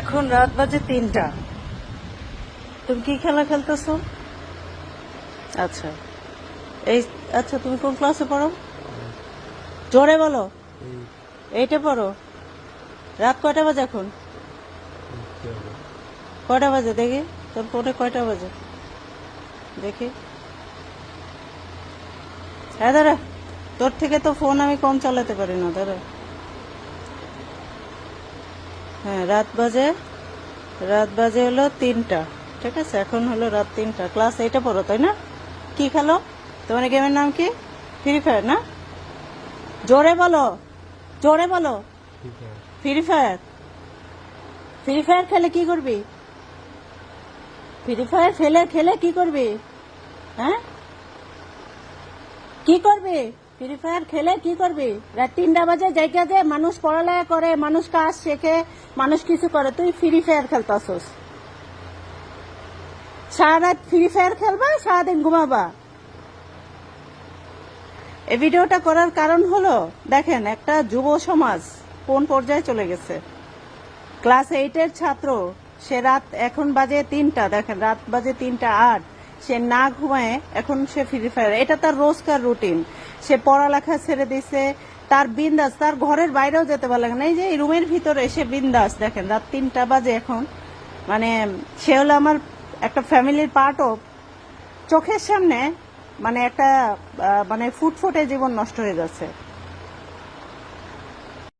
এখন রাত বাজে 3টা। তুমি কি খেলা খেলতেছো? আচ্ছা, এই আচ্ছা, তুমি কোন ক্লাসে পড়ো? জোরে বলো। এইটা পড়ো। রাত কয়টা বাজে এখন? কয়টা বাজে দেখি? তোর ফোনে কয়টা বাজে দেখি। হ্যাঁ দাঁড়া, তোর থেকে তো ফোন আমি কম চালাতে পারি না, দাঁড়া। হ্যাঁ, রাত বাজে হলো 3টা। ঠিক আছে, এখন হলো রাত 3টা। ক্লাস 8-এ পড়ো তাই না? কি খেলো? তোমার গেমের নাম কি? ফ্রি ফায়ার না? জোরে বলো, জোরে বলো। Free fire. ফ্রি ফায়ার খেলে কি করবি? ফ্রি ফায়ার খেলে কি করবি? হ্যাঁ, কি করবি? ফ্রি ফায়ার খেলে কি করবি? রাত 3টা বাজে জায়গা যে মানুষ পড়ালেখা করে, মানুষ কাজ শেখে, মানুষ কিছু করে, তুই ফ্রি ফায়ার খেলতাছস। সারা রাত ফ্রি ফায়ার খেলবা, সারাদিন ঘুমাবা। এই ভিডিওটা করার কারণ হলো, দেখেন একটা যুব সমাজ কোন পর্যায়ে চলে গেছে। ক্লাস 8-এর ছাত্র, সে রাত এখন বাজে 3টা, দেখেন রাত বাজে 3টা 8, সে না ঘুমায় এখন সে ফ্রি ফায়ার। এটা তার রোজকার রুটিন। সে পড়ালেখা ছেড়ে দিছে, তার বিন্দাস, তার ঘরের বাইরেও যেতে ভালো লাগে না। এই যে এই রুমের ভিতরে সে বিন্দাস, দেখেন রাত 3টা বাজে এখন। মানে সে হলো আমার একটা ফ্যামিলির পার্টও। চোখের সামনে মানে একটা মানে ফুটফুটে জীবন নষ্ট হয়ে যাচ্ছে।